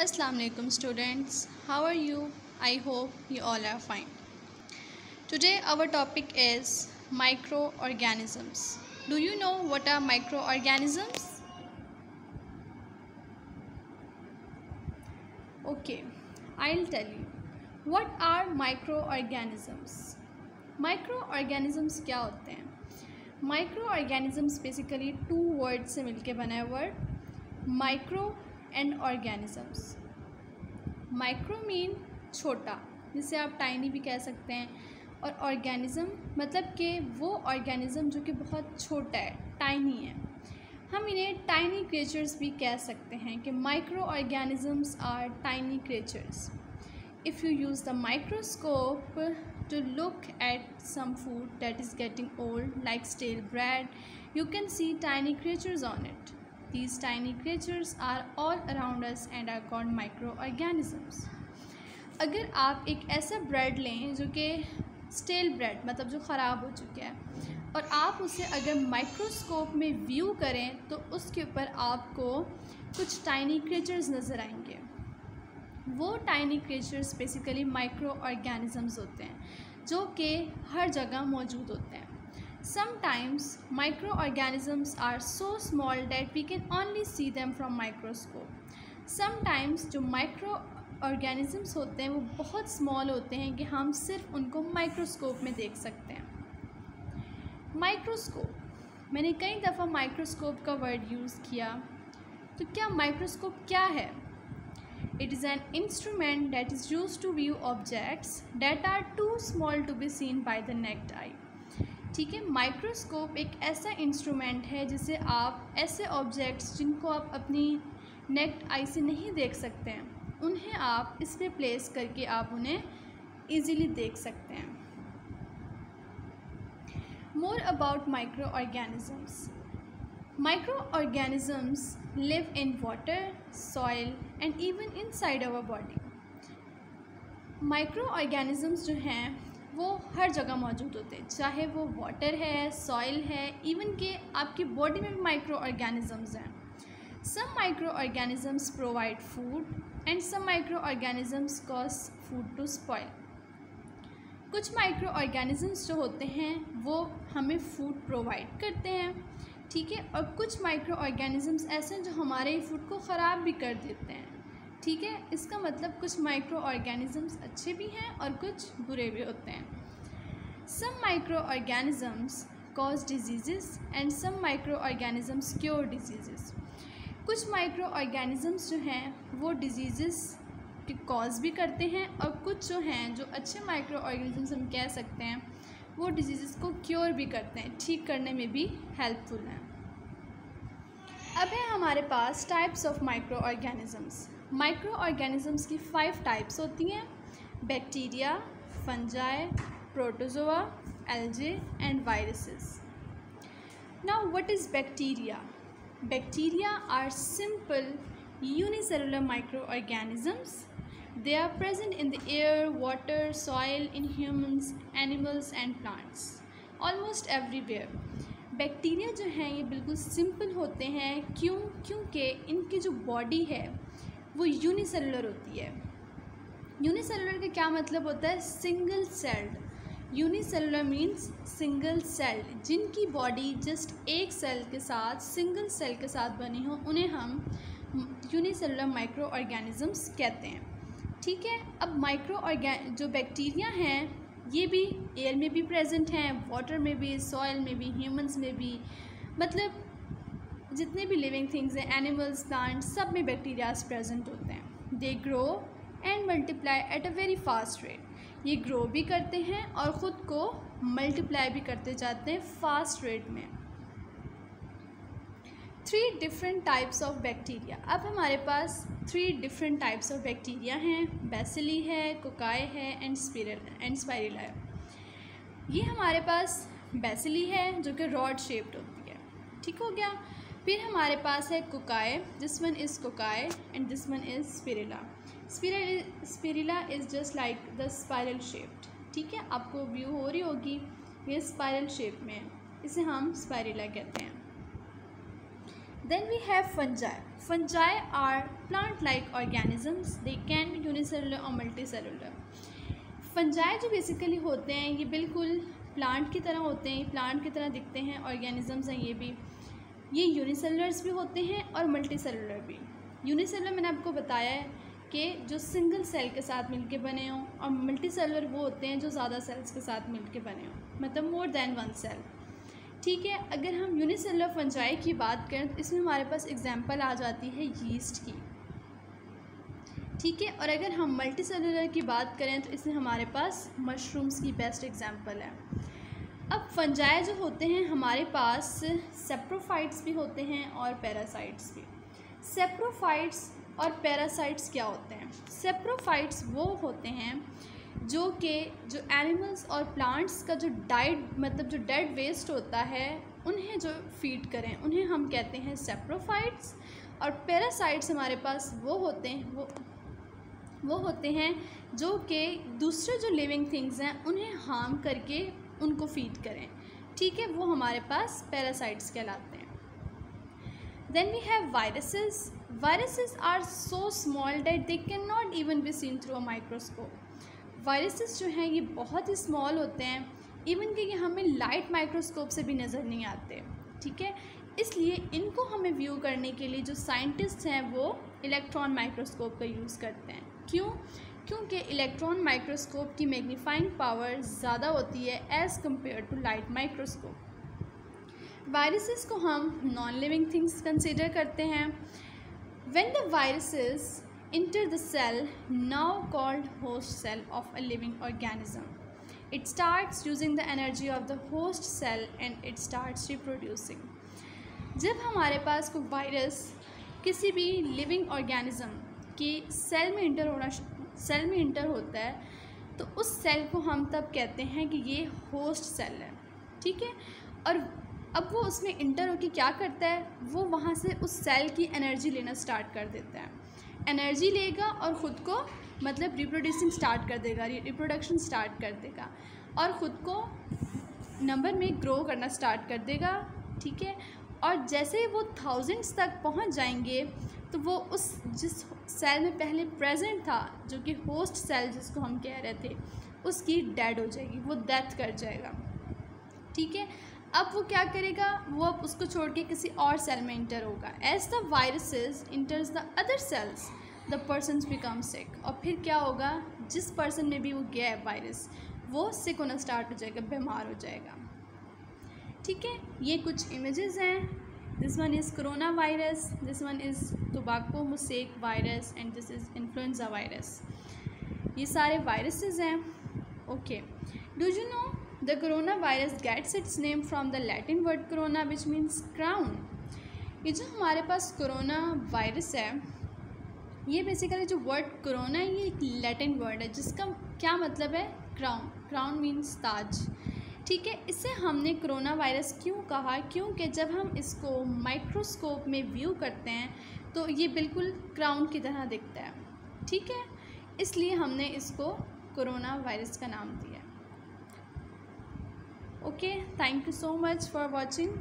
Assalamu alaikum students. How are you? I hope you all are fine. Today our topic is microorganisms. Do you know what are microorganisms? Okay, I'll tell you. What are microorganisms? Microorganisms क्या होते हैं? Microorganisms basically two words से मिलके बना है word micro and organisms. Micro mean छोटा, जिसे आप टाइनी भी कह सकते हैं, और ऑर्गेनिज़म मतलब कि वो ऑर्गेनिज़म जो कि बहुत छोटा है, टाइनी है। हम इन्हें टाइनी क्रिएचर्स भी कह सकते हैं कि microorganisms are tiny creatures. If you use the microscope to look at some food that is getting old like stale bread, you can see tiny creatures on it. These tiny creatures are all around us and are called microorganisms. अगर आप एक ऐसा bread लें जो कि stele bread मतलब जो ख़राब हो चुका है और आप उसे अगर माइक्रोस्कोप में व्यू करें तो उसके ऊपर आपको कुछ टाइनी क्रिएचर्स नज़र आएंगे। वो tiny creatures basically microorganisms होते हैं जो कि हर जगह मौजूद होते हैं। Sometimes microorganisms are so small that we can only see them from microscope. Sometimes जो माइक्रो ऑर्गेनिजम्स होते हैं वो बहुत स्मॉल होते हैं कि हम सिर्फ उनको माइक्रोस्कोप में देख सकते हैं। माइक्रोस्कोप, मैंने कई दफ़ा माइक्रोस्कोप का वर्ड यूज़ किया, तो क्या माइक्रोस्कोप क्या है? It is an instrument that is used to view objects that are too small to be seen by the naked eye. ठीक है, माइक्रोस्कोप एक ऐसा इंस्ट्रूमेंट है जिसे आप ऐसे ऑब्जेक्ट्स जिनको आप अपनी नेक्ड आई से नहीं देख सकते हैं, उन्हें आप इस पर प्लेस करके आप उन्हें ईज़िली देख सकते हैं। More about micro organisms. Microorganisms live in water, soil and even inside our body. Microorganisms जो हैं वो हर जगह मौजूद होते हैं, चाहे वो वाटर है, सॉइल है, इवन कि आपकी बॉडी में भी माइक्रोऑर्गेनिजम्स हैं। Some microorganisms provide food and some microorganisms cause food to spoil. कुछ माइक्रोऑर्गेनिजम्स जो होते हैं वो हमें फूड प्रोवाइड करते हैं, ठीक है, और कुछ माइक्रो ऑर्गेनिजम्स ऐसे हैं जो हमारे फूड को ख़राब भी कर देते हैं, ठीक है। इसका मतलब कुछ माइक्रो ऑर्गेनिजम्स अच्छे भी हैं और कुछ बुरे भी होते हैं। Some microorganisms cause disease and some microorganisms cure disease. कुछ माइक्रो ऑर्गेनिजम्स जो हैं वो डिजीज़ के कॉज भी करते हैं और कुछ जो हैं जो अच्छे माइक्रो ऑर्गेनिजम्स हम कह सकते हैं वो डिजीज़ को क्योर भी करते हैं, ठीक करने में भी हेल्पफुल हैं। अब है हमारे पास types of microorganisms. Microorganisms की 5 टाइप्स होती हैं: bacteria, fungi, protozoa, algae and viruses. Now what is bacteria? Bacteria are simple unicellular microorganisms. They are present in the air, water, soil, in humans, animals and plants, almost everywhere. Bacteria जो हैं ये बिल्कुल simple होते हैं, क्योंकि इनकी जो body है वो यूनिसेलुलर होती है। यूनिसेलुलर का क्या मतलब होता है? Single celled. Unicellular means single celled, जिनकी बॉडी जस्ट एक सेल के साथ, सिंगल सेल के साथ बनी हो, उन्हें हम यूनिसेलुलर माइक्रो ऑर्गेनिजम्स कहते हैं, ठीक है। अब जो बैक्टीरिया हैं ये भी एयर में भी प्रेजेंट हैं, वाटर में भी, सॉइल में भी, ह्यूमंस में भी, मतलब जितने भी लिविंग थिंग्स हैं, एनिमल्स, प्लांट्स, सब में बैक्टीरियाज प्रेजेंट होते हैं। They grow and multiply at a very fast rate. ये ग्रो भी करते हैं और ख़ुद को मल्टीप्लाई भी करते जाते हैं फास्ट रेट में। 3 डिफरेंट टाइप्स ऑफ बैक्टीरिया। अब हमारे पास 3 डिफरेंट टाइप्स ऑफ बैक्टीरिया हैं, बेसिली है, कोकाई है एंड स्पाइरुला है। ये हमारे पास बेसिली है जो कि रॉड शेप्ड होती है, ठीक हो गया। फिर हमारे पास है cocci, this one is cocci and this one is spirilla. Spirilla is just like the spiral shaped, ठीक है, आपको व्यू हो रही होगी, ये स्पाइरल शेप में है, इसे हम स्पाइरुला कहते हैं। Then we have fungi. Fungi are plant-like organisms. They can be unicellular or multicellular. Fungi जो बेसिकली होते हैं ये बिल्कुल प्लांट की तरह होते हैं, प्लांट की तरह दिखते हैं, ऑर्गेनिजम्स हैं ये यूनिसेलुलर्स भी होते हैं और मल्टी सेलुलर भी। यूनिसेलुलर मैंने आपको बताया है कि जो सिंगल सेल के साथ मिलके बने हों, और मल्टी सेलुलर वो होते हैं जो ज़्यादा सेल्स के साथ मिलके बने हों, मतलब मोर देन वन सेल। ठीक है, अगर हम यूनिसेलुलर फंजाई की बात करें तो इसमें हमारे पास एग्जांपल आ जाती है यीस्ट की। ठीक है, और अगर हम मल्टी सेलुलर की बात करें तो इसमें हमारे पास मशरूम्स की बेस्ट एग्जांपल है। अब फंजाई जो होते हैं हमारे पास सेप्रोफाइट्स भी होते हैं और पैरासाइट्स भी। सेप्रोफाइट्स और पैरासाइट्स क्या होते हैं? सेप्रोफाइट्स वो होते हैं जो एनिमल्स और प्लांट्स का जो डाइट, मतलब जो डेड वेस्ट होता है उन्हें जो फीड करें, उन्हें हम कहते हैं सेप्रोफाइट्स। और पैरासाइट्स हमारे पास वो होते हैं जो कि दूसरे जो लिविंग थिंग्स हैं उन्हें हार्म करके उनको फीड करें। ठीक है, वो हमारे पास पैरासाइट्स कहलाते हैं। Then we have viruses. Viruses are so small that they can not even be seen through a microscope. Viruses जो हैं ये बहुत ही स्मॉल होते हैं, इवन कि ये हमें लाइट माइक्रोस्कोप से भी नज़र नहीं आते। ठीक है, इसलिए इनको हमें व्यू करने के लिए जो साइंटिस्ट हैं वो इलेक्ट्रॉन माइक्रोस्कोप का यूज़ करते हैं। क्यों? क्योंकि इलेक्ट्रॉन माइक्रोस्कोप की मैग्नीफाइंग पावर ज़्यादा होती है as compare to light microscope. Viruses को हम नॉन लिविंग थिंग्स कंसिडर करते हैं। When the viruses enter the cell now called host cell of a living organism, it starts using the energy of the host cell and it starts reproducing. जब हमारे पास कोई virus किसी भी living organism की cell में inter होता है तो उस सेल को हम तब कहते हैं कि ये होस्ट सेल है। ठीक है, और अब वो उसमें इंटर होकर क्या करता है, वो वहाँ से उस सेल की एनर्जी लेना स्टार्ट कर देता है। एनर्जी लेगा और ख़ुद को मतलब रिप्रोड्यूसिंग स्टार्ट कर देगा, रिप्रोडक्शन स्टार्ट कर देगा और ख़ुद को नंबर में ग्रो करना स्टार्ट कर देगा। ठीक है, और जैसे वो थाउजेंड्स तक पहुंच जाएंगे तो वो उस जिस सेल में पहले प्रेजेंट था, जो कि होस्ट सेल जिसको हम कह रहे थे, उसकी डेड हो जाएगी, वो डेथ कर जाएगा। ठीक है, अब वो क्या करेगा, वो अब उसको छोड़ के किसी और सेल में इंटर होगा। As the viruses enters the other cells the persons become sick. और फिर क्या होगा, जिस पर्सन में भी वो गया है वायरस, वो सिक होना स्टार्ट हो जाएगा, बीमार हो जाएगा। ठीक है, ये कुछ इमेजेस हैं। This one is corona virus, this one is tobacco mosaic virus and this is influenza virus. ये सारे वायरसेस हैं। Okay, do you know the coronavirus gets its name from the Latin word corona which means crown। ये जो हमारे पास corona virus है, ये basically जो word corona है ये एक लैटिन वर्ड है जिसका क्या मतलब है, क्राउन। क्राउन मीन्स ताज। ठीक है, इसे हमने कोरोना वायरस क्यों कहा, क्योंकि जब हम इसको माइक्रोस्कोप में व्यू करते हैं तो ये बिल्कुल क्राउन की तरह दिखता है। ठीक है, इसलिए हमने इसको कोरोना वायरस का नाम दिया। Okay, thank you so much for watching.